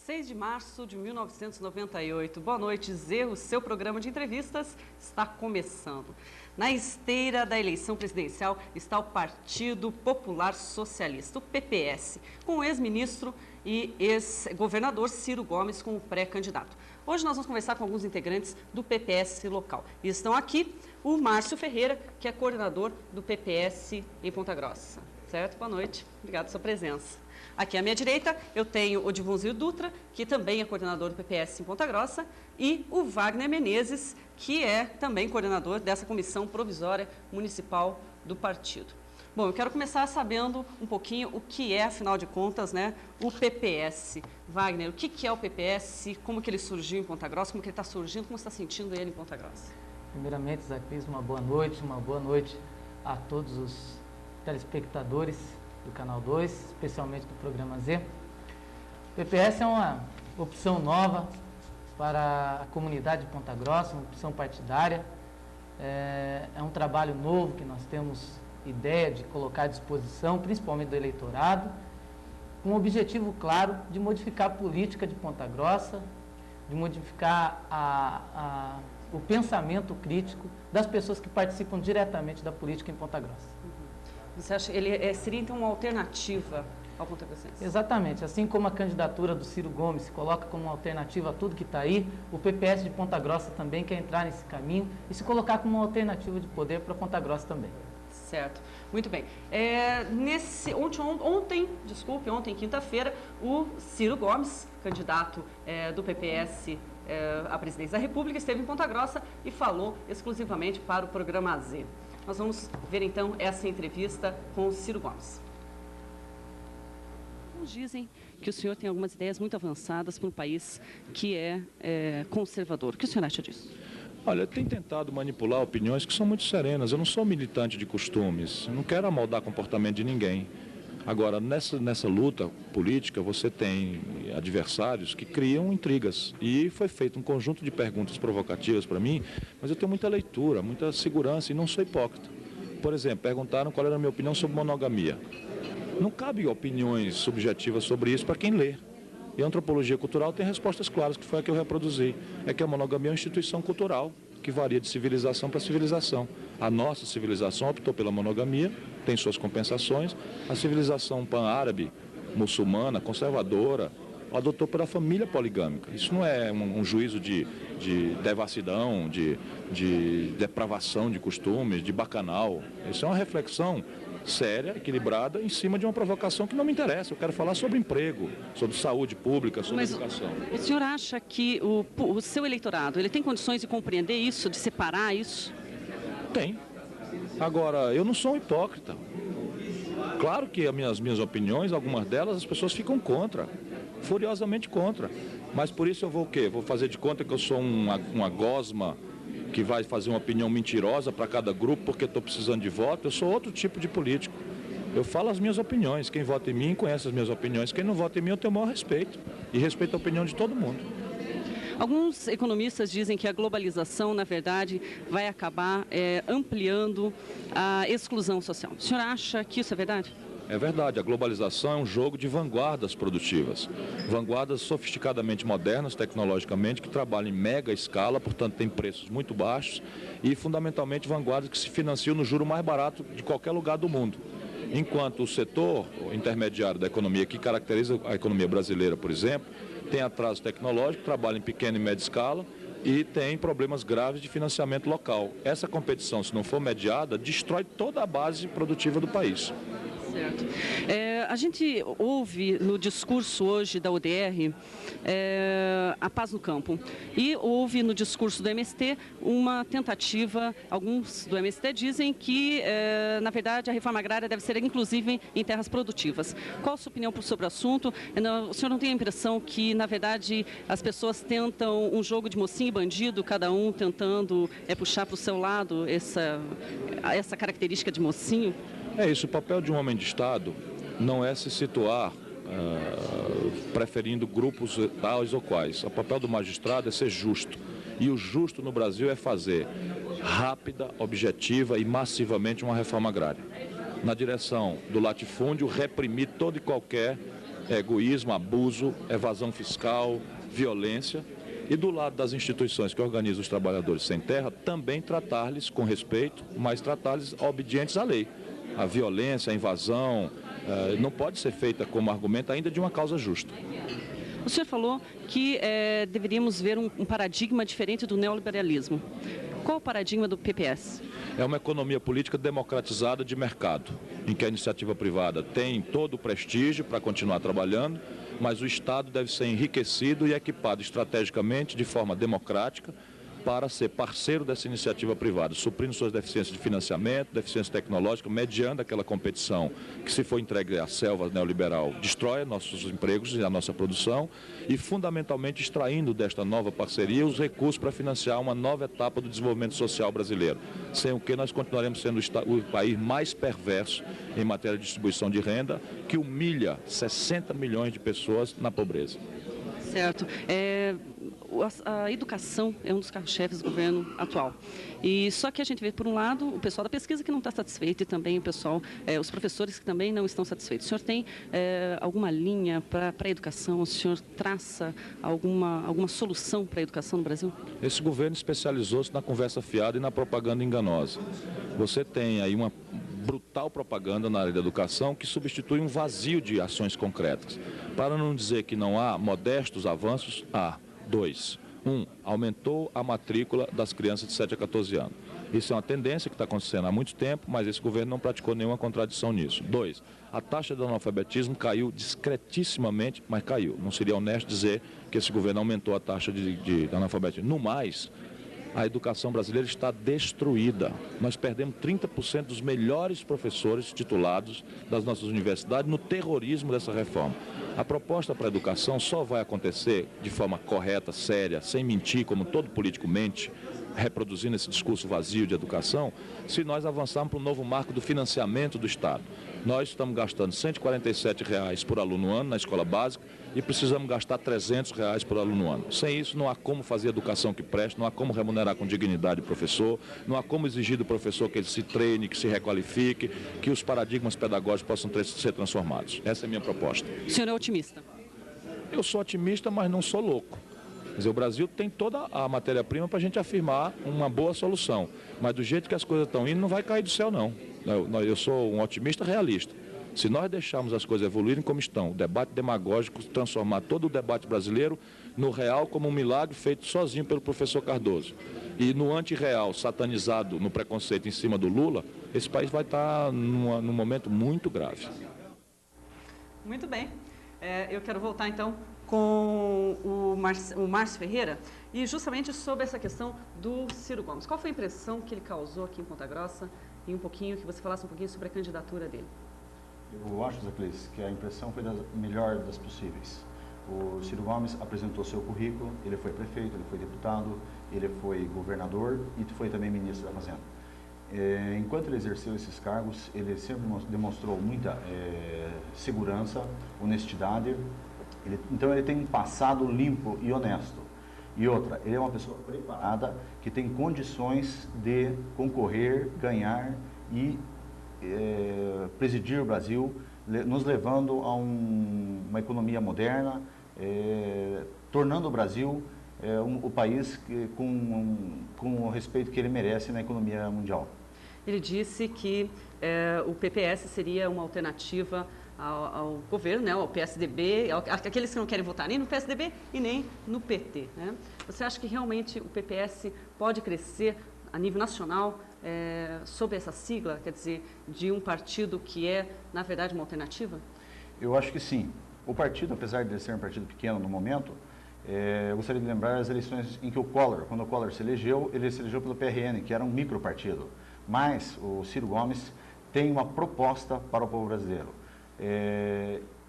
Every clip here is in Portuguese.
6 de março de 1998. Boa noite, Zê. O seu programa de entrevistas está começando. Na esteira da eleição presidencial está o Partido Popular Socialista, o PPS, com o ex-ministro e ex-governador Ciro Gomes como pré-candidato. Hoje nós vamos conversar com alguns integrantes do PPS local. E estão aqui o Márcio Ferreira, que é coordenador do PPS em Ponta Grossa. Certo? Boa noite. Obrigado pela sua presença. Aqui à minha direita eu tenho o Divonzio Dutra, que também é coordenador do PPS em Ponta Grossa, e o Wagner Menezes, que é também coordenador dessa comissão provisória municipal do partido. Bom, eu quero começar sabendo um pouquinho o que é, afinal de contas, né, o PPS. Wagner, o que é o PPS, como que ele surgiu em Ponta Grossa, como que ele está surgindo, como você está sentindo ele em Ponta Grossa? Primeiramente, Zé Cris, uma boa noite a todos os telespectadores do Canal 2, especialmente do Programa Z. O PPS é uma opção nova para a comunidade de Ponta Grossa, uma opção partidária. É um trabalho novo que nós temos ideia de colocar à disposição, principalmente do eleitorado, com o objetivo claro de modificar a política de Ponta Grossa, de modificar o pensamento crítico das pessoas que participam diretamente da política em Ponta Grossa. Você acha que ele seria, então, uma alternativa ao Ponta Grossense? Exatamente. Assim como a candidatura do Ciro Gomes se coloca como uma alternativa a tudo que está aí, o PPS de Ponta Grossa também quer entrar nesse caminho e se colocar como uma alternativa de poder para Ponta Grossa também. Certo. Muito bem. Ontem, quinta-feira, o Ciro Gomes, candidato do PPS à presidência da República, esteve em Ponta Grossa e falou exclusivamente para o Programa Z. Nós vamos ver, então, essa entrevista com o Ciro Gomes. Dizem que o senhor tem algumas ideias muito avançadas para um país que é conservador. O que o senhor acha disso? Olha, eu tenho tentado manipular opiniões que são muito serenas. Eu não sou militante de costumes, eu não quero amoldar comportamento de ninguém. Agora, nessa luta política, você tem adversários que criam intrigas. E foi feito um conjunto de perguntas provocativas para mim, mas eu tenho muita leitura, muita segurança e não sou hipócrita. Por exemplo, perguntaram qual era a minha opinião sobre monogamia. Não cabe opiniões subjetivas sobre isso para quem lê. E a antropologia cultural tem respostas claras, que foi a que eu reproduzi. É que a monogamia é uma instituição cultural, que varia de civilização para civilização. A nossa civilização optou pela monogamia, tem suas compensações. A civilização pan-árabe, muçulmana, conservadora, adotou pela família poligâmica. Isso não é um juízo de devassidão, de depravação de costumes, de bacanal. Isso é uma reflexão séria, equilibrada, em cima de uma provocação que não me interessa. Eu quero falar sobre emprego, sobre saúde pública, sobre educação. O senhor acha que o seu eleitorado ele tem condições de compreender isso, de separar isso? Tem. Agora, eu não sou um hipócrita. Claro que as minhas opiniões, algumas delas, as pessoas ficam contra, furiosamente contra. Mas por isso eu vou o quê? Vou fazer de conta que eu sou uma gosma que vai fazer uma opinião mentirosa para cada grupo porque estou precisando de voto. Eu sou outro tipo de político. Eu falo as minhas opiniões. Quem vota em mim conhece as minhas opiniões. Quem não vota em mim eu tenho o maior respeito. E respeito a opinião de todo mundo. Alguns economistas dizem que a globalização, na verdade, vai acabar ampliando a exclusão social. O senhor acha que isso é verdade? É verdade, a globalização é um jogo de vanguardas produtivas, vanguardas sofisticadamente modernas, tecnologicamente, que trabalham em mega escala, portanto tem preços muito baixos e fundamentalmente vanguardas que se financiam no juro mais barato de qualquer lugar do mundo. Enquanto o setor intermediário da economia, que caracteriza a economia brasileira, por exemplo, tem atraso tecnológico, trabalha em pequena e média escala e tem problemas graves de financiamento local. Essa competição, se não for mediada, destrói toda a base produtiva do país. Certo. A gente ouve no discurso hoje da UDR a paz no campo e ouve no discurso do MST uma tentativa, alguns do MST dizem que, na verdade, a reforma agrária deve ser inclusive em terras produtivas. Qual a sua opinião sobre o assunto? O senhor não tem a impressão que, na verdade, as pessoas tentam um jogo de mocinho e bandido, cada um tentando puxar para o seu lado essa característica de mocinho? É isso, o papel de um homem de Estado não é se situar preferindo grupos tais ou quais. O papel do magistrado é ser justo. E o justo no Brasil é fazer rápida, objetiva e massivamente uma reforma agrária. Na direção do latifúndio, reprimir toda e qualquer é egoísmo, abuso, evasão fiscal, violência. E do lado das instituições que organizam os trabalhadores sem terra, também tratar-lhes com respeito, mas tratar-lhes obedientes à lei. A violência, a invasão, não pode ser feita como argumento ainda de uma causa justa. O senhor falou que deveríamos ver um paradigma diferente do neoliberalismo. Qual o paradigma do PPS? É uma economia política democratizada de mercado, em que a iniciativa privada tem todo o prestígio para continuar trabalhando, mas o Estado deve ser enriquecido e equipado estrategicamente de forma democrática para ser parceiro dessa iniciativa privada, suprindo suas deficiências de financiamento, deficiência tecnológica, mediando aquela competição que, se for entregue à selva neoliberal, destrói nossos empregos e a nossa produção e, fundamentalmente, extraindo desta nova parceria os recursos para financiar uma nova etapa do desenvolvimento social brasileiro, sem o que nós continuaremos sendo o país mais perverso em matéria de distribuição de renda, que humilha 60 milhões de pessoas na pobreza. Certo. A educação é um dos carros-chefes do governo atual. E só que a gente vê, por um lado, o pessoal da pesquisa que não está satisfeito e também o pessoal, os professores que também não estão satisfeitos. O senhor tem alguma linha para a educação? O senhor traça alguma solução para a educação no Brasil? Esse governo especializou-se na conversa fiada e na propaganda enganosa. Você tem aí uma brutal propaganda na área da educação que substitui um vazio de ações concretas. Para não dizer que não há modestos avanços, há. 2. Aumentou a matrícula das crianças de 7 a 14 anos. Isso é uma tendência que está acontecendo há muito tempo, mas esse governo não praticou nenhuma contradição nisso. 2. A taxa de analfabetismo caiu discretissimamente, mas caiu. Não seria honesto dizer que esse governo aumentou a taxa de analfabetismo. No mais, a educação brasileira está destruída. Nós perdemos 30% dos melhores professores titulados das nossas universidades no terrorismo dessa reforma. A proposta para a educação só vai acontecer de forma correta, séria, sem mentir, como todo político mente, reproduzindo esse discurso vazio de educação, se nós avançarmos para o novo marco do financiamento do Estado. Nós estamos gastando R$ 147 por aluno ano na escola básica e precisamos gastar R$ 300 por aluno ano. Sem isso, não há como fazer educação que preste, não há como remunerar com dignidade o professor, não há como exigir do professor que ele se treine, que se requalifique, que os paradigmas pedagógicos possam ser transformados. Essa é a minha proposta. O senhor é otimista? Eu sou otimista, mas não sou louco. Quer dizer, o Brasil tem toda a matéria-prima para a gente afirmar uma boa solução. Mas do jeito que as coisas estão indo, não vai cair do céu, não. Eu sou um otimista realista. Se nós deixarmos as coisas evoluírem como estão, o debate demagógico, transformar todo o debate brasileiro no real como um milagre feito sozinho pelo professor Cardoso, e no antirreal, satanizado no preconceito em cima do Lula, esse país vai estar num momento muito grave. Muito bem. Eu quero voltar, então, com o Márcio Ferreira, e justamente sobre essa questão do Ciro Gomes. Qual foi a impressão que ele causou aqui em Ponta Grossa? E que você falasse um pouquinho sobre a candidatura dele. Eu acho, Zé Cleice, que a impressão foi da melhor das possíveis. O Ciro Gomes apresentou seu currículo, ele foi prefeito, ele foi deputado, ele foi governador e foi também ministro da Fazenda. Enquanto ele exerceu esses cargos, ele sempre demonstrou muita segurança, honestidade. Então ele tem um passado limpo e honesto. E outra, ele é uma pessoa preparada, que tem condições de concorrer, ganhar e presidir o Brasil, nos levando a uma economia moderna, tornando o Brasil o país com o respeito que ele merece na economia mundial. Ele disse que o PPS seria uma alternativa ao governo, né, ao PSDB, aqueles que não querem votar nem no PSDB e nem no PT. Né? Você acha que realmente o PPS pode crescer a nível nacional sob essa sigla, quer dizer, de um partido que é, na verdade, uma alternativa? Eu acho que sim. O partido, apesar de ser um partido pequeno no momento, eu gostaria de lembrar as eleições em que quando o Collor se elegeu, ele se elegeu pelo PRN, que era um micropartido. Mas o Ciro Gomes tem uma proposta para o povo brasileiro.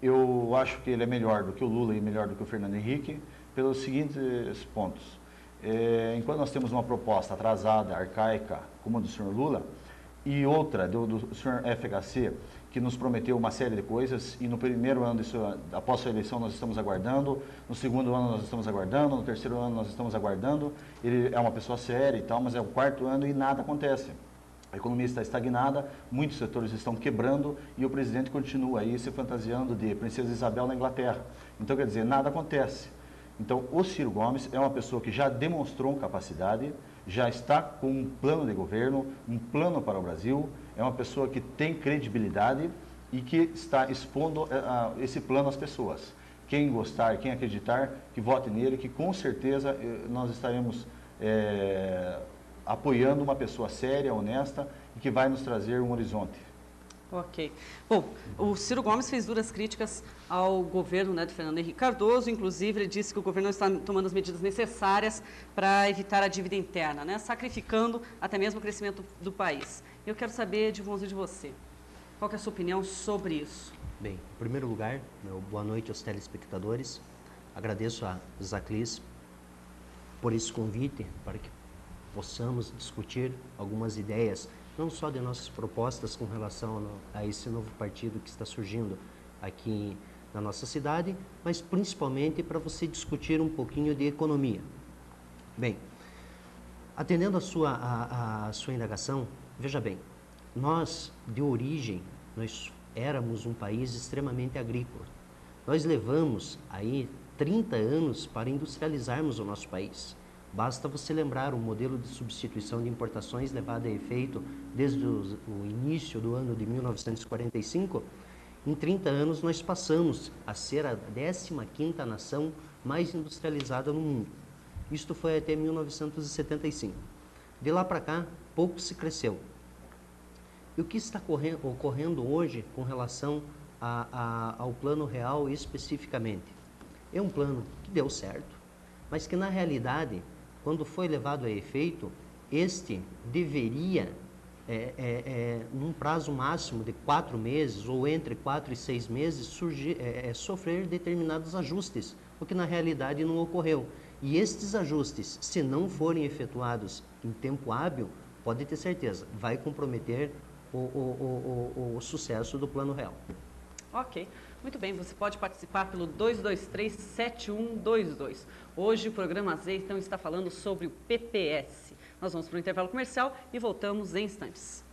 Eu acho que ele é melhor do que o Lula e melhor do que o Fernando Henrique pelos seguintes pontos. Enquanto nós temos uma proposta atrasada, arcaica, como a do senhor Lula, e outra do senhor FHC, que nos prometeu uma série de coisas, e no primeiro ano, após a eleição, nós estamos aguardando, no segundo ano nós estamos aguardando, no terceiro ano nós estamos aguardando, ele é uma pessoa séria e tal, mas é o quarto ano e nada acontece. A economia está estagnada, muitos setores estão quebrando e o presidente continua aí se fantasiando de Princesa Isabel na Inglaterra. Então, quer dizer, nada acontece. Então, o Ciro Gomes é uma pessoa que já demonstrou capacidade, já está com um plano de governo, um plano para o Brasil, é uma pessoa que tem credibilidade e que está expondo esse plano às pessoas. Quem gostar, quem acreditar, que vote nele, que com certeza nós estaremos apoiando uma pessoa séria, honesta e que vai nos trazer um horizonte. Ok. Bom, o Ciro Gomes fez duras críticas ao governo, né, de Fernando Henrique Cardoso. Inclusive, ele disse que o governo não está tomando as medidas necessárias para evitar a dívida interna, né, sacrificando até mesmo o crescimento do país. Eu quero saber, Edivonso, de você. Qual que é a sua opinião sobre isso? Bem, em primeiro lugar, boa noite aos telespectadores. Agradeço a Zaclis por esse convite para que possamos discutir algumas ideias, não só de nossas propostas com relação a esse novo partido que está surgindo aqui na nossa cidade, mas principalmente para você discutir um pouquinho de economia. Bem, atendendo a sua indagação, veja bem, nós, de origem, nós éramos um país extremamente agrícola. Nós levamos aí 30 anos para industrializarmos o nosso país. Basta você lembrar o modelo de substituição de importações levado a efeito desde o início do ano de 1945. Em 30 anos nós passamos a ser a 15ª nação mais industrializada no mundo. Isto foi até 1975. De lá para cá, pouco se cresceu. E o que está ocorrendo hoje com relação ao Plano Real especificamente? É um plano que deu certo, mas que na realidade, quando foi levado a efeito, este deveria, num prazo máximo de 4 meses, ou entre 4 e 6 meses, sofrer determinados ajustes, o que na realidade não ocorreu. E estes ajustes, se não forem efetuados em tempo hábil, pode ter certeza, vai comprometer o sucesso do Plano Real. Ok. Muito bem, você pode participar pelo 223-7122. Hoje o programa Z então está falando sobre o PPS. Nós vamos para o intervalo comercial e voltamos em instantes.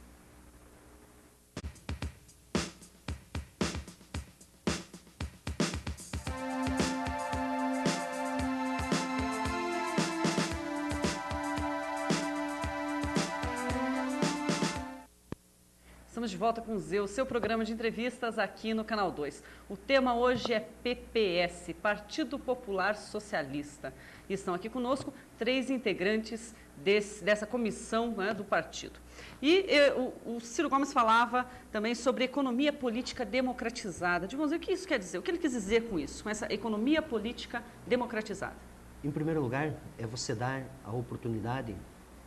Estamos de volta com o Z, o seu programa de entrevistas aqui no Canal 2. O tema hoje é PPS, Partido Popular Socialista. E estão aqui conosco 3 integrantes dessa comissão, né, do partido. E o Ciro Gomes falava também sobre economia política democratizada. Edivonso, o que isso quer dizer? O que ele quis dizer com isso, com essa economia política democratizada? Em primeiro lugar, é você dar a oportunidade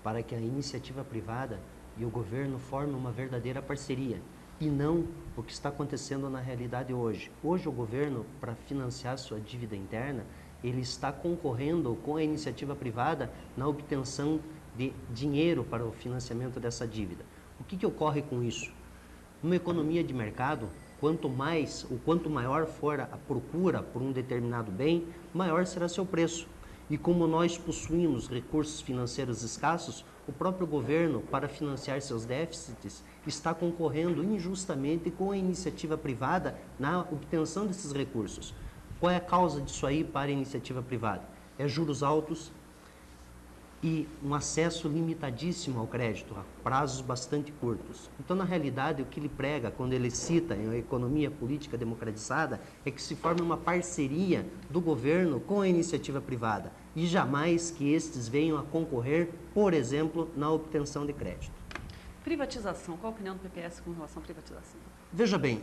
para que a iniciativa privada e o governo formem uma verdadeira parceria, e não o que está acontecendo na realidade hoje. Hoje o governo, para financiar sua dívida interna, ele está concorrendo com a iniciativa privada na obtenção de dinheiro para o financiamento dessa dívida. O que ocorre com isso? Numa economia de mercado, quanto maior for a procura por um determinado bem, maior será seu preço. E como nós possuímos recursos financeiros escassos, o próprio governo, para financiar seus déficits, está concorrendo injustamente com a iniciativa privada na obtenção desses recursos. Qual é a causa disso aí para a iniciativa privada? É juros altos e um acesso limitadíssimo ao crédito, a prazos bastante curtos. Então, na realidade, o que ele prega quando ele cita em economia política democratizada é que se forme uma parceria do governo com a iniciativa privada e jamais que estes venham a concorrer, por exemplo, na obtenção de crédito. Privatização, qual a opinião do PPS com relação à privatização? Veja bem,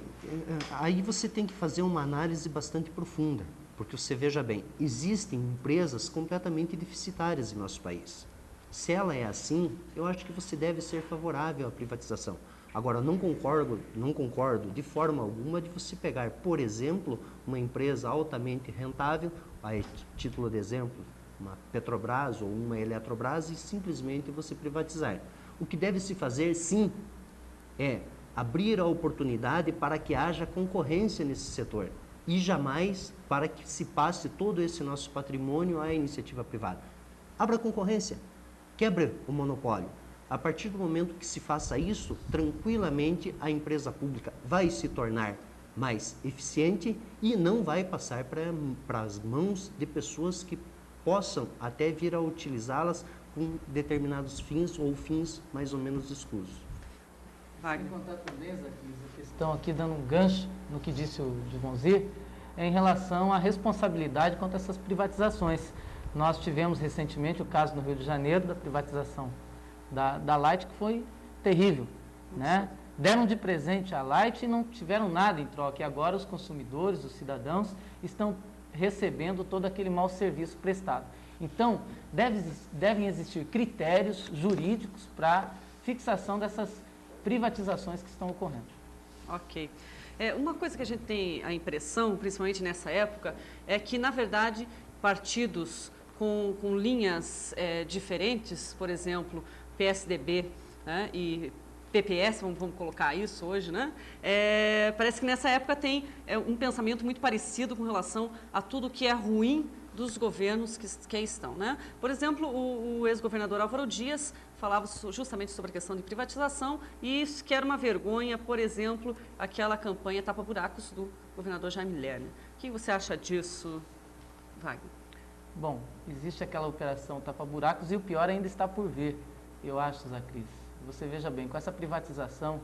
aí você tem que fazer uma análise bastante profunda. Porque você veja bem, existem empresas completamente deficitárias em nosso país. Se ela é assim, eu acho que você deve ser favorável à privatização. Agora, não concordo de forma alguma de você pegar, por exemplo, uma empresa altamente rentável, a título de exemplo, uma Petrobras ou uma Eletrobras, e simplesmente você privatizar. O que deve se fazer, sim, é abrir a oportunidade para que haja concorrência nesse setor. E jamais para que se passe todo esse nosso patrimônio à iniciativa privada. Abra a concorrência, quebre o monopólio. A partir do momento que se faça isso, tranquilamente a empresa pública vai se tornar mais eficiente e não vai passar para as mãos de pessoas que possam até vir a utilizá-las com determinados fins ou fins mais ou menos escusos. Sem contar também, Zaclis, a questão aqui dando um gancho no que disse o Divonzir, em relação à responsabilidade quanto a essas privatizações. Nós tivemos recentemente o caso no Rio de Janeiro da privatização da Light, que foi terrível, né? Deram de presente a Light e não tiveram nada em troca. E agora os consumidores, os cidadãos, estão recebendo todo aquele mau serviço prestado. Então, devem existir critérios jurídicos para fixação dessas privatizações que estão ocorrendo. Ok. Uma coisa que a gente tem a impressão, principalmente nessa época, é que, na verdade, partidos com linhas diferentes, por exemplo, PSDB, né, e PPS, vamos colocar isso hoje, né? Parece que nessa época tem um pensamento muito parecido com relação a tudo que é ruim dos governos que aí estão, né? Por exemplo, o ex-governador Álvaro Dias falava justamente sobre a questão de privatização e isso que era uma vergonha, por exemplo, aquela campanha tapa-buracos do governador Jaime Lerner. O que você acha disso, Wagner? Bom, existe aquela operação tapa-buracos e o pior ainda está por vir, eu acho, Zaclis. Você veja bem, com essa privatização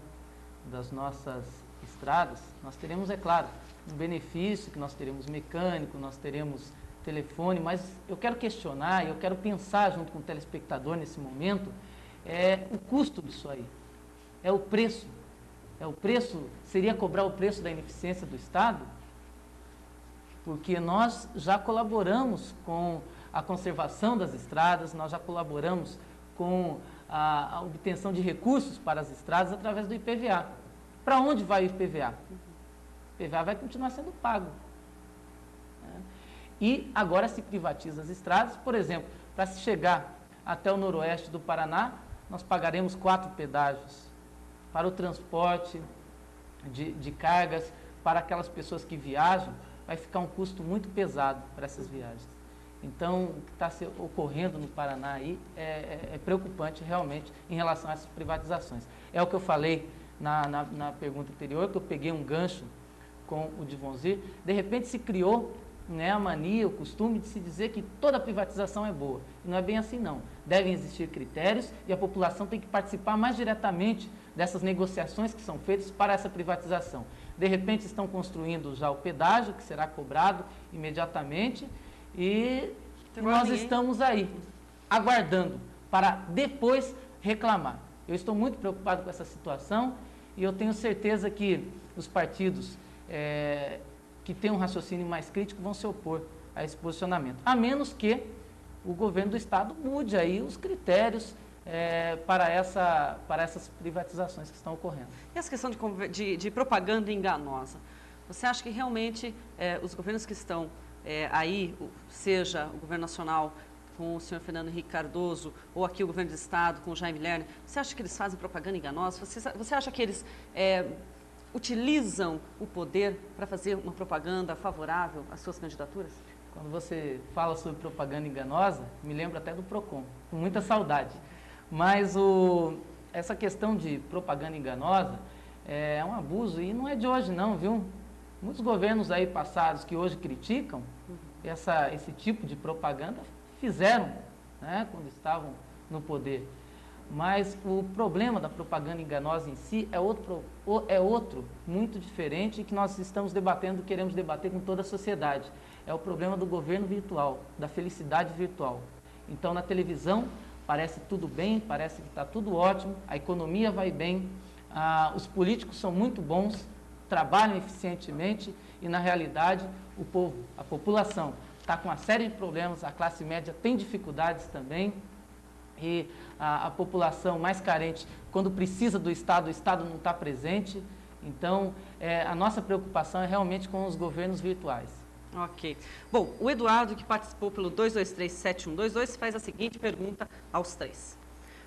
das nossas estradas, nós teremos, é claro, um benefício, que nós teremos mecânico, nós teremos telefone, mas eu quero questionar, eu quero pensar junto com o telespectador nesse momento, o custo disso aí, o preço. Seria cobrar o preço da ineficiência do Estado? Porque nós já colaboramos com a conservação das estradas, nós já colaboramos com a obtenção de recursos para as estradas através do IPVA. Para onde vai o IPVA? O IPVA vai continuar sendo pago. E agora se privatiza as estradas, por exemplo, para se chegar até o noroeste do Paraná, nós pagaremos 4 pedágios para o transporte de cargas, para aquelas pessoas que viajam, vai ficar um custo muito pesado para essas viagens. Então, o que está ocorrendo no Paraná aí é preocupante realmente em relação a essas privatizações. É o que eu falei na pergunta anterior, que eu peguei um gancho com o Divonzir. De repente se criou, né, a mania, o costume de se dizer que toda privatização é boa. E não é bem assim, não. Devem existir critérios e a população tem que participar mais diretamente dessas negociações que são feitas para essa privatização. De repente estão construindo já o pedágio, que será cobrado imediatamente, e nós estamos aí, aguardando para depois reclamar. Eu estou muito preocupado com essa situação e eu tenho certeza que os partidos que têm um raciocínio mais crítico vão se opor a esse posicionamento, a menos que o governo do Estado mude aí os critérios para essas privatizações que estão ocorrendo. E essa questão de propaganda enganosa, você acha que realmente os governos que estão aí, seja o governo nacional com o senhor Fernando Henrique Cardoso ou aqui o governo do Estado com o Jaime Lerner, você acha que eles fazem propaganda enganosa? Você acha que eles utilizam o poder para fazer uma propaganda favorável às suas candidaturas? Quando você fala sobre propaganda enganosa, me lembro até do PROCON, com muita saudade. Mas essa questão de propaganda enganosa é um abuso e não é de hoje não, viu? Muitos governos aí passados que hoje criticam esse tipo de propaganda fizeram, né, quando estavam no poder. Mas o problema da propaganda enganosa em si é outro muito diferente e que nós estamos debatendo, queremos debater com toda a sociedade. É o problema do governo virtual, da felicidade virtual. Então, na televisão, parece tudo bem, parece que está tudo ótimo, a economia vai bem, os políticos são muito bons, trabalham eficientemente e, na realidade, o povo, a população, está com uma série de problemas, a classe média tem dificuldades também e a população mais carente, quando precisa do Estado, o Estado não está presente. Então, a nossa preocupação é realmente com os governos virtuais. Ok. Bom, o Eduardo, que participou pelo 2237122, faz a seguinte pergunta aos três.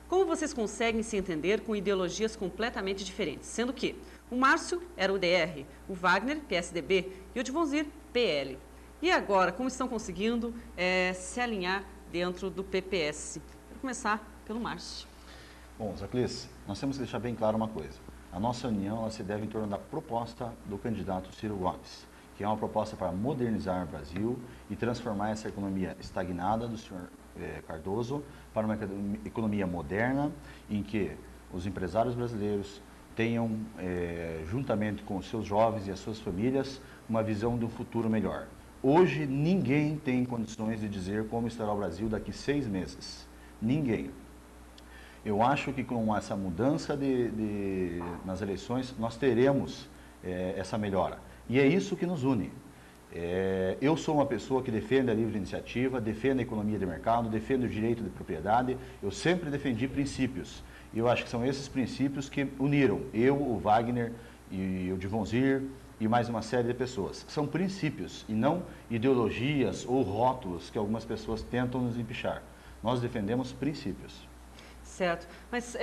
Como vocês conseguem se entender com ideologias completamente diferentes, sendo que o Márcio era o DR, o Wagner, PSDB, e o Divonzir, PL. E agora, como estão conseguindo se alinhar dentro do PPS? Vou começar pelo Márcio. Bom, Zaclis, nós temos que deixar bem claro uma coisa. A nossa união ela se deve em torno da proposta do candidato Ciro Gomes, que é uma proposta para modernizar o Brasil e transformar essa economia estagnada do senhor Cardoso para uma economia moderna, em que os empresários brasileiros tenham, juntamente com os seus jovens e as suas famílias, uma visão de um futuro melhor. Hoje, ninguém tem condições de dizer como estará o Brasil daqui 6 meses. Ninguém. Eu acho que com essa mudança nas eleições, nós teremos essa melhora. E é isso que nos une. Eu sou uma pessoa que defende a livre iniciativa, defende a economia de mercado, defende o direito de propriedade. Eu sempre defendi princípios. E eu acho que são esses princípios que uniram eu, o Wagner e o Divonzir e mais uma série de pessoas. São princípios e não ideologias ou rótulos que algumas pessoas tentam nos empichar. Nós defendemos princípios. Certo, mas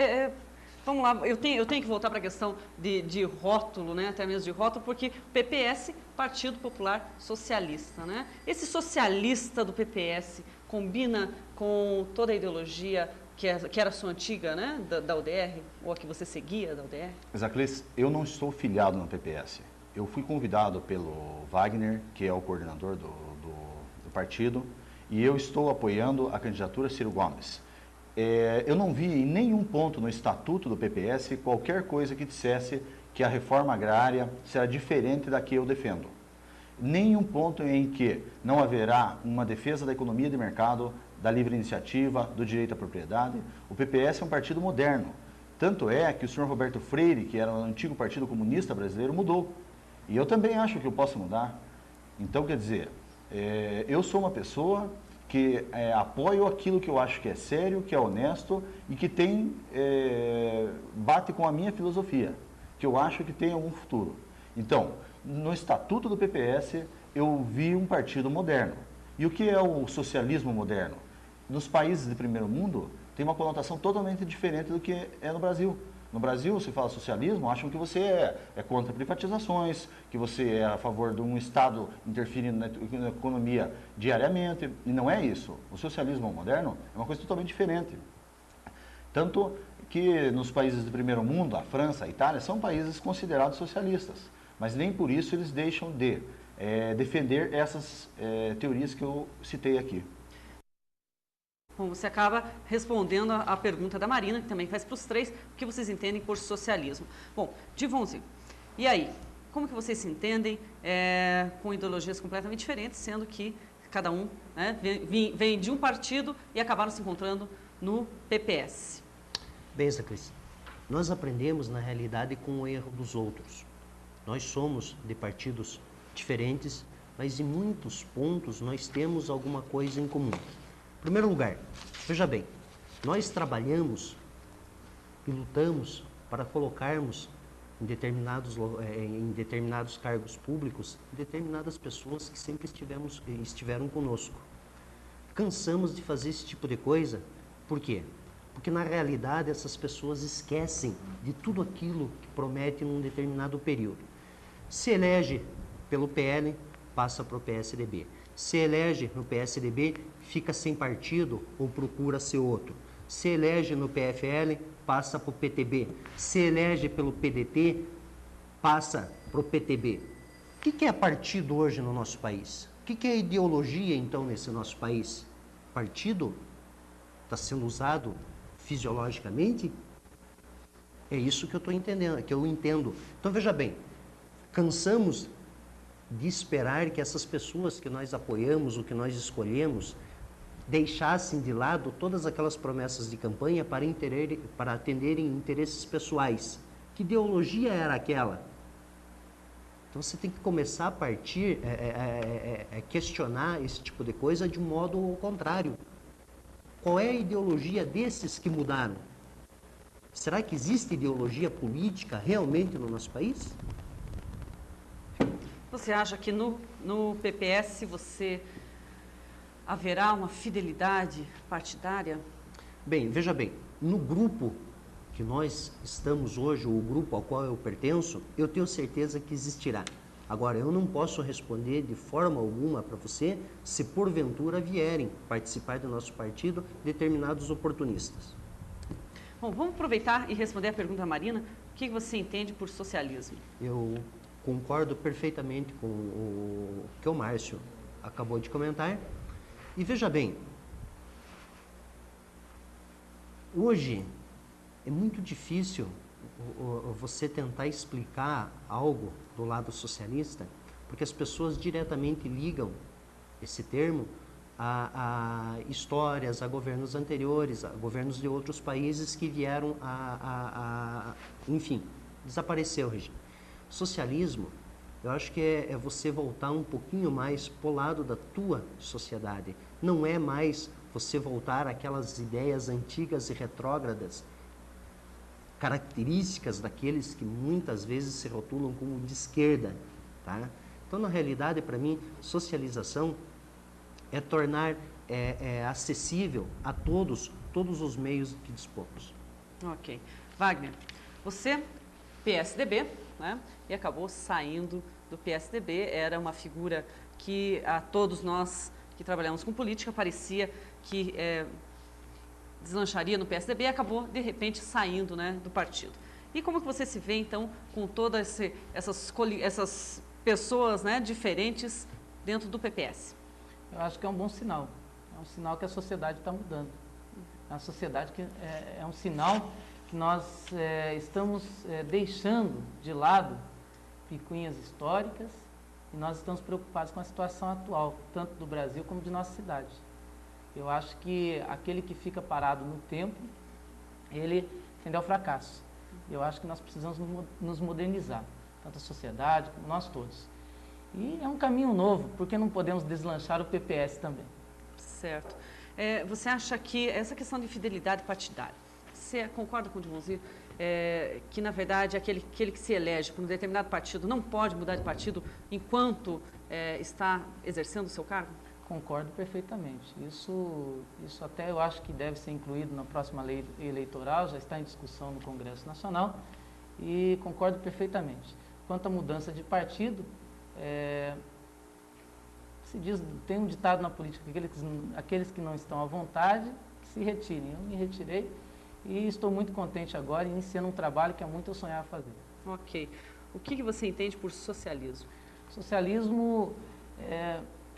vamos lá, eu tenho que voltar para a questão de rótulo, né? Até mesmo de rótulo, porque o PPS, Partido Popular Socialista, né? Esse socialista do PPS combina com toda a ideologia que era a sua antiga, né? Da UDR, ou a que você seguia da UDR? Zaclis, eu não estou filiado no PPS. Eu fui convidado pelo Wagner, que é o coordenador do partido, e eu estou apoiando a candidatura Ciro Gomes. Eu não vi em nenhum ponto no estatuto do PPS qualquer coisa que dissesse que a reforma agrária será diferente da que eu defendo. Nenhum ponto em que não haverá uma defesa da economia de mercado, da livre iniciativa, do direito à propriedade. O PPS é um partido moderno. Tanto é que o senhor Roberto Freire, que era o antigo Partido Comunista Brasileiro, mudou. E eu também acho que eu posso mudar. Então, quer dizer, eu sou uma pessoa que apoio aquilo que eu acho que é sério, que é honesto e que bate com a minha filosofia, que eu acho que tem algum futuro. Então, no estatuto do PPS, eu vi um partido moderno. E o que é o socialismo moderno? Nos países de primeiro mundo, tem uma conotação totalmente diferente do que é no Brasil. No Brasil, se fala socialismo, acham que você é contra privatizações, que você é a favor de um Estado interferindo na economia diariamente, e não é isso. O socialismo moderno é uma coisa totalmente diferente. Tanto que nos países do primeiro mundo, a França, a Itália, são países considerados socialistas, mas nem por isso eles deixam de defender essas teorias que eu citei aqui. Bom, você acaba respondendo a pergunta da Marina, que também faz para os três, o que vocês entendem por socialismo. Bom, Divonzir, e aí? Como que vocês se entendem com ideologias completamente diferentes, sendo que cada um, né, vem de um partido e acabaram se encontrando no PPS? Bem, Zaclis, nós aprendemos, na realidade, com o erro dos outros. Nós somos de partidos diferentes, mas em muitos pontos nós temos alguma coisa em comum. Em primeiro lugar, veja bem, nós trabalhamos e lutamos para colocarmos em determinados cargos públicos determinadas pessoas que sempre estiveram conosco. Cansamos de fazer esse tipo de coisa, por quê? Porque na realidade essas pessoas esquecem de tudo aquilo que promete num determinado período. Se elege pelo PL, passa para o PSDB. Se elege no PSDB, fica sem partido ou procura ser outro. Se elege no PFL, passa para o PTB. Se elege pelo PDT, passa para o PTB. O que é partido hoje no nosso país? O que é ideologia, então, nesse nosso país? Partido está sendo usado fisiologicamente? É isso que eu estou entendendo, que eu entendo. Então, veja bem, cansamos de esperar que essas pessoas que nós apoiamos, o que nós escolhemos, deixassem de lado todas aquelas promessas de campanha para atenderem interesses pessoais. Que ideologia era aquela? Então você tem que começar a partir, questionar esse tipo de coisa de um modo contrário. Qual é a ideologia desses que mudaram? Será que existe ideologia política realmente no nosso país? Você acha que no PPS haverá uma fidelidade partidária? Bem, veja bem, no grupo que nós estamos hoje, o grupo ao qual eu pertenço, eu tenho certeza que existirá. Agora, eu não posso responder de forma alguma para você se porventura vierem participar do nosso partido determinados oportunistas. Bom, vamos aproveitar e responder a pergunta da Marina. O que você entende por socialismo? Eu concordo perfeitamente com o que o Márcio acabou de comentar. E veja bem, hoje é muito difícil você tentar explicar algo do lado socialista, porque as pessoas diretamente ligam esse termo a histórias, a governos anteriores, a governos de outros países que vieram enfim, desaparecer o regime. Socialismo, eu acho que é você voltar um pouquinho mais para o lado da tua sociedade. Não é mais você voltar àquelas ideias antigas e retrógradas, características daqueles que muitas vezes se rotulam como de esquerda. Tá? Então, na realidade, para mim, socialização é tornar acessível a todos os meios que dispomos. Ok. Wagner, você, PSDB, né, e acabou saindo do PSDB, era uma figura que a todos nós que trabalhamos com política parecia que deslancharia no PSDB e acabou, de repente, saindo, né, do partido. E como que você se vê, então, com todas essas pessoas, né, diferentes dentro do PPS? Eu acho que é um bom sinal. É um sinal que a sociedade está mudando. A sociedade que é um sinal que nós estamos deixando de lado picuinhas históricas e nós estamos preocupados com a situação atual, tanto do Brasil como de nossa cidade. Eu acho que aquele que fica parado no tempo, ele tende ao fracasso. Eu acho que nós precisamos nos modernizar, tanto a sociedade como nós todos. E é um caminho novo, porque não podemos deslanchar o PPS também. Certo. Você acha que essa questão de fidelidade partidária, você concorda com o Dimonzir, que na verdade aquele que se elege por um determinado partido não pode mudar de partido enquanto está exercendo o seu cargo? Concordo perfeitamente. Isso até eu acho que deve ser incluído na próxima lei eleitoral, já está em discussão no Congresso Nacional e concordo perfeitamente. Quanto à mudança de partido, se diz, tem um ditado na política, aqueles que não estão à vontade, que se retirem. Eu me retirei e estou muito contente agora, iniciando um trabalho que há muito eu sonhava fazer. Ok. O que você entende por socialismo? Socialismo,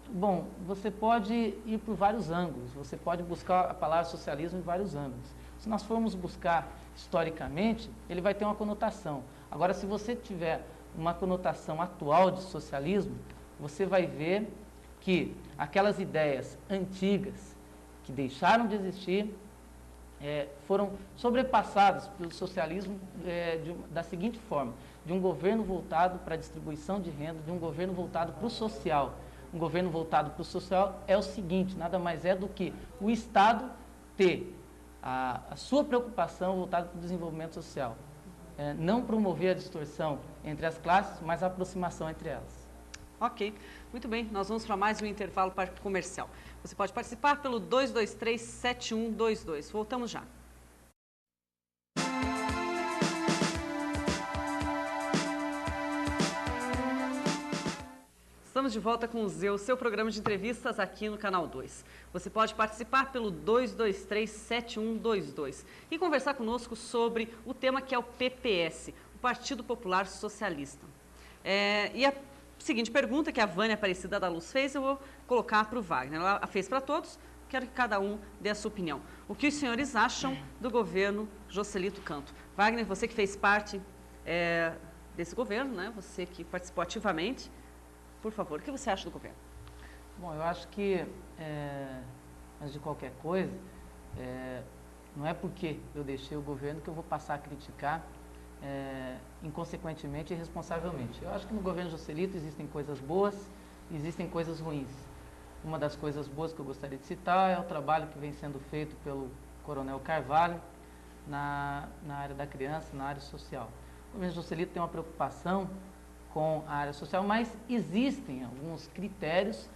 bom, você pode ir por vários ângulos, você pode buscar a palavra socialismo em vários ângulos. Se nós formos buscar historicamente, ele vai ter uma conotação. Agora, se você tiver uma conotação atual de socialismo, você vai ver que aquelas ideias antigas que deixaram de existir foram sobrepassadas pelo socialismo da seguinte forma: de um governo voltado para a distribuição de renda, de um governo voltado para o social. Um governo voltado para o social é o seguinte, nada mais é do que o Estado ter a sua preocupação voltada para o desenvolvimento social. Não promover a distorção entre as classes, mas a aproximação entre elas. Ok, muito bem, nós vamos para mais um intervalo comercial. Você pode participar pelo 223-7122. Voltamos já. Estamos de volta com o Zê, seu programa de entrevistas aqui no Canal 2. Você pode participar pelo 223-7122 e conversar conosco sobre o tema que é o PPS, o Partido Popular Socialista. E a seguinte pergunta que a Vânia Aparecida da Luz fez, eu vou colocar para o Wagner. Ela fez para todos, quero que cada um dê a sua opinião. O que os senhores acham do governo Joselito Canto? Wagner, você que fez parte desse governo, né? Você que participou ativamente. Por favor, o que você acha do governo? Bom, eu acho que, antes de qualquer coisa, não é porque eu deixei o governo que eu vou passar a criticar inconsequentemente e irresponsavelmente. Eu acho que no governo Joselito existem coisas boas e existem coisas ruins. Uma das coisas boas que eu gostaria de citar é o trabalho que vem sendo feito pelo Coronel Carvalho na área da criança, na área social. O governo Joselito tem uma preocupação com a área social, mas existem alguns critérios,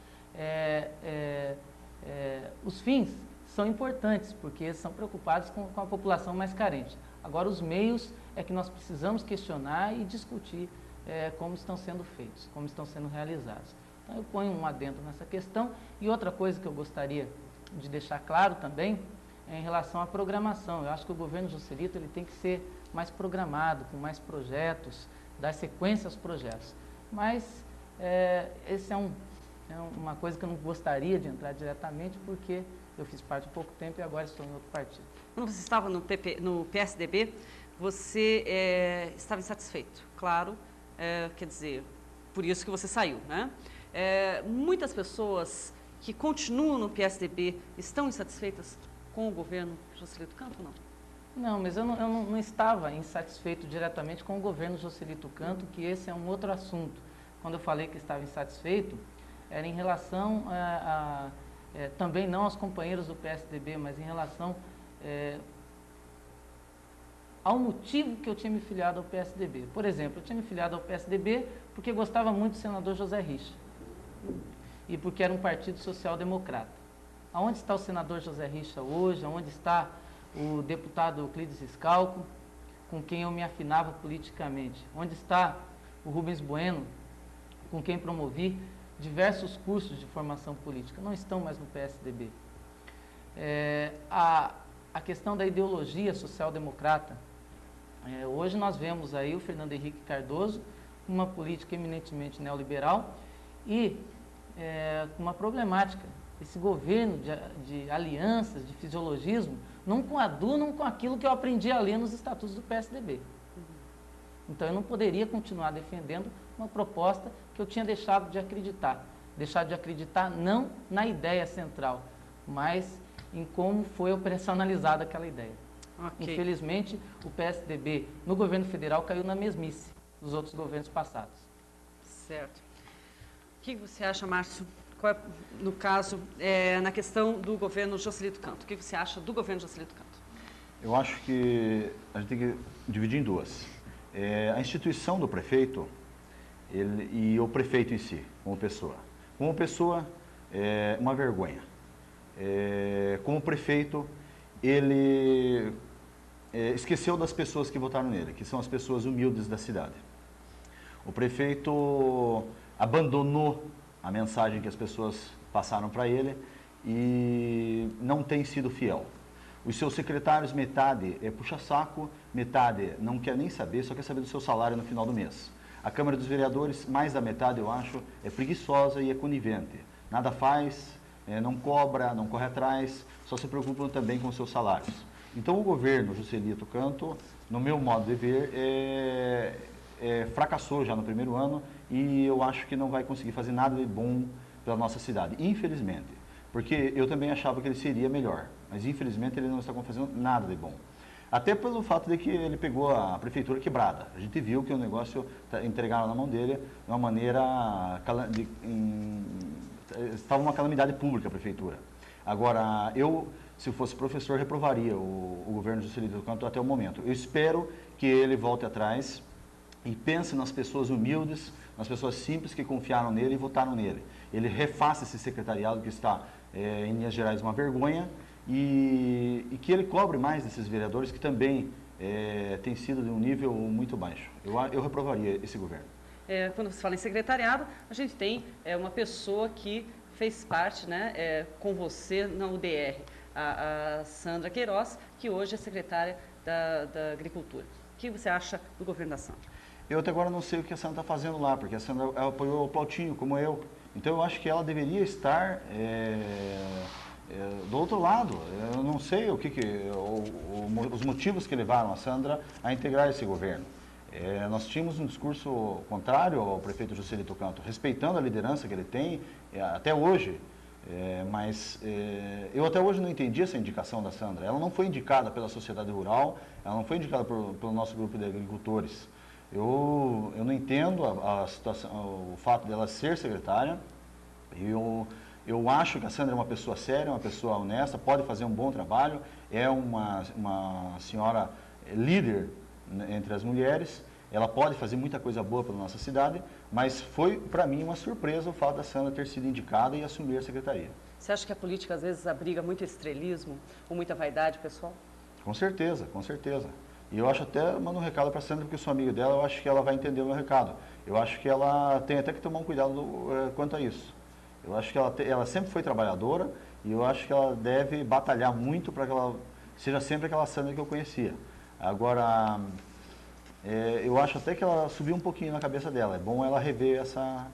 os fins são importantes, porque são preocupados com a população mais carente. Agora, os meios é que nós precisamos questionar e discutir como estão sendo feitos, como estão sendo realizados. Então, eu ponho um adendo nessa questão. E outra coisa que eu gostaria de deixar claro também em relação à programação. Eu acho que o governo Juscelito ele tem que ser mais programado, com mais projetos, dar sequência aos projetos. Mas esse é uma coisa que eu não gostaria de entrar diretamente, porque eu fiz parte há pouco tempo e agora estou em outro partido. Quando você estava no PSDB, você estava insatisfeito, claro, quer dizer, por isso que você saiu, né? Muitas pessoas que continuam no PSDB estão insatisfeitas com o governo Juscelito Canto ou não? Não, mas eu não estava insatisfeito diretamente com o governo Juscelito Canto, que esse é um outro assunto. Quando eu falei que estava insatisfeito, era em relação também não aos companheiros do PSDB, mas em relação ao motivo que eu tinha me filiado ao PSDB. Por exemplo, eu tinha me filiado ao PSDB porque gostava muito do senador José Richa e porque era um partido social-democrata. Aonde está o senador José Richa hoje? Aonde está o deputado Euclides Scalco, com quem eu me afinava politicamente? Onde está o Rubens Bueno, com quem promovi diversos cursos de formação política? Não estão mais no PSDB. A questão da ideologia social-democrata. Hoje nós vemos aí o Fernando Henrique Cardoso com uma política eminentemente neoliberal e com uma problemática. Esse governo de alianças, de fisiologismo, não coadunam com aquilo que eu aprendi a ler nos estatutos do PSDB. Então eu não poderia continuar defendendo uma proposta que eu tinha deixado de acreditar. Deixado de acreditar não na ideia central, mas em como foi operacionalizada aquela ideia. Okay. Infelizmente, o PSDB no governo federal caiu na mesmice dos outros governos passados. Certo. O que você acha, Márcio? Qual no caso, na questão do governo Juscelito Canto, o que você acha do governo Juscelito Canto? Eu acho que a gente tem que dividir em duas. A instituição do prefeito e o prefeito em si, como pessoa. Como pessoa, é uma vergonha. Como prefeito, ele esqueceu das pessoas que votaram nele, que são as pessoas humildes da cidade. O prefeito abandonou a mensagem que as pessoas passaram para ele e não tem sido fiel. Os seus secretários, metade é puxa-saco, metade não quer nem saber, só quer saber do seu salário no final do mês. A Câmara dos Vereadores, mais da metade, eu acho, é preguiçosa e é conivente. Nada faz, não cobra, não corre atrás, só se preocupam também com os seus salários. Então o governo Juscelito Canto, no meu modo de ver, fracassou já no primeiro ano e eu acho que não vai conseguir fazer nada de bom pela nossa cidade, infelizmente. Porque eu também achava que ele seria melhor, mas infelizmente ele não está fazendo nada de bom. Até pelo fato de que ele pegou a prefeitura quebrada. A gente viu que o negócio entregaram na mão dele de uma maneira... estava uma calamidade pública a prefeitura. Agora, eu, se fosse professor, reprovaria o governo Juscelito Canto até o momento. Eu espero que ele volte atrás e pense nas pessoas humildes, nas pessoas simples que confiaram nele e votaram nele. Ele refaça esse secretariado que está, em Minas Gerais, uma vergonha e que ele cobre mais desses vereadores que também têm sido de um nível muito baixo. Eu reprovaria esse governo. Quando você fala em secretariado, a gente tem uma pessoa que fez parte, né, com você na UDR, a Sandra Queiroz, que hoje é secretária da Agricultura. O que você acha do governo da Sandra? Eu até agora não sei o que a Sandra está fazendo lá, porque a Sandra apoiou o Plautinho, como eu. Então eu acho que ela deveria estar do outro lado. Eu não sei os motivos que levaram a Sandra a integrar esse governo. Nós tínhamos um discurso contrário ao prefeito Juscelito Canto, respeitando a liderança que ele tem até hoje, mas eu até hoje não entendi essa indicação da Sandra. Ela não foi indicada pela sociedade rural, ela não foi indicada pelo nosso grupo de agricultores. Eu não entendo a situação, o fato dela ser secretária. Eu acho que a Sandra é uma pessoa séria, uma pessoa honesta, pode fazer um bom trabalho, é uma senhora líder entre as mulheres, ela pode fazer muita coisa boa pela nossa cidade, mas foi, para mim, uma surpresa o fato da Sandra ter sido indicada e assumir a secretaria. Você acha que a política, às vezes, abriga muito estrelismo ou muita vaidade, pessoal? Com certeza, com certeza. E eu acho até, mando um recado para a Sandra, porque eu sou amigo dela, eu acho que ela vai entender o meu recado. Eu acho que ela tem até que tomar um cuidado quanto a isso. Eu acho que ela sempre foi trabalhadora e eu acho que ela deve batalhar muito para que ela seja sempre aquela Sandra que eu conhecia. Agora, eu acho até que ela subiu um pouquinho na cabeça dela. É bom ela rever essa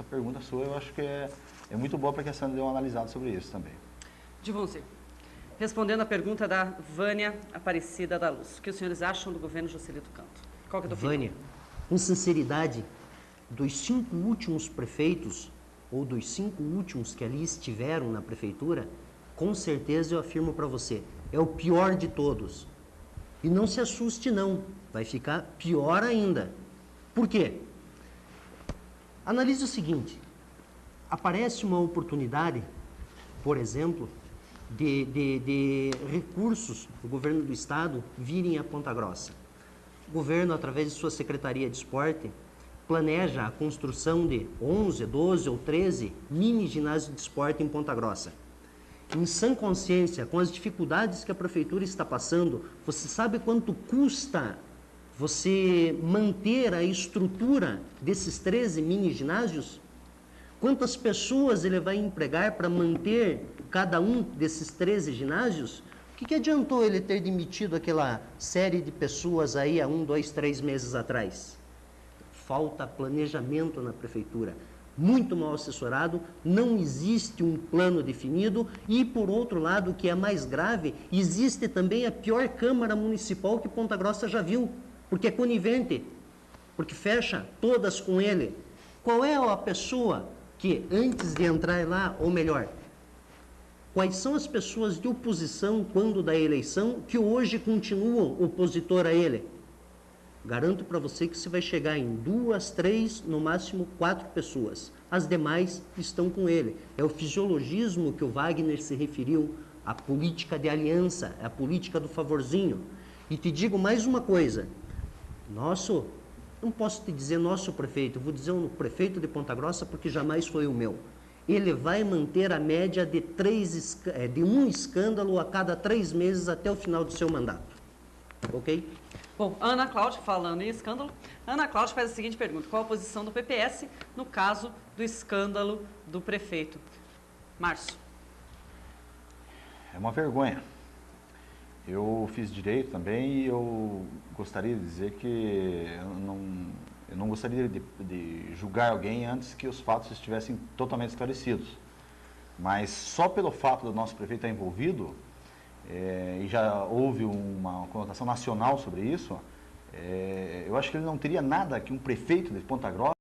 pergunta sua. Eu acho que é muito boa para que a Sandra dê uma analisada sobre isso também. Divonzi, respondendo a pergunta da Vânia Aparecida da Luz, o que os senhores acham do governo Joselito Canto? Qual que é a tua opinião? Vânia, com sinceridade, dos 5 últimos prefeitos, ou dos 5 últimos que ali estiveram na prefeitura, com certeza eu afirmo para você, é o pior de todos. E não se assuste não, vai ficar pior ainda. Por quê? Analise o seguinte, aparece uma oportunidade, por exemplo, de recursos do governo do estado virem a Ponta Grossa. O governo, através de sua Secretaria de Esporte, planeja a construção de 11, 12 ou 13 mini ginásios de esporte em Ponta Grossa. Em sã consciência, com as dificuldades que a prefeitura está passando, você sabe quanto custa você manter a estrutura desses 13 mini ginásios? Quantas pessoas ele vai empregar para manter cada um desses 13 ginásios? O que adiantou ele ter demitido aquela série de pessoas aí há 1, 2, 3 meses atrás? Falta planejamento na prefeitura, muito mal assessorado, não existe um plano definido e, por outro lado, o que é mais grave, existe também a pior Câmara Municipal que Ponta Grossa já viu, porque é conivente, porque fecha todas com ele. Qual é a pessoa que, antes de entrar lá, ou melhor, quais são as pessoas de oposição quando da eleição que hoje continuam opositor a ele? Garanto para você que você vai chegar em 2, 3, no máximo 4 pessoas. As demais estão com ele. É o fisiologismo que o Wagner se referiu, a política de aliança, a política do favorzinho. E te digo mais uma coisa. Não posso te dizer nosso prefeito, vou dizer o prefeito de Ponta Grossa porque jamais foi o meu. Ele vai manter a média de um escândalo a cada 3 meses até o final do seu mandato. Ok? Bom, Ana Cláudia, falando em escândalo, Ana Cláudia faz a seguinte pergunta: qual a posição do PPS no caso do escândalo do prefeito? Márcio. É uma vergonha. Eu fiz direito também e eu gostaria de dizer que eu não gostaria de julgar alguém antes que os fatos estivessem totalmente esclarecidos. Mas só pelo fato do nosso prefeito estar envolvido, e já houve uma conotação nacional sobre isso, eu acho que ele não teria nada que um prefeito de Ponta Grossa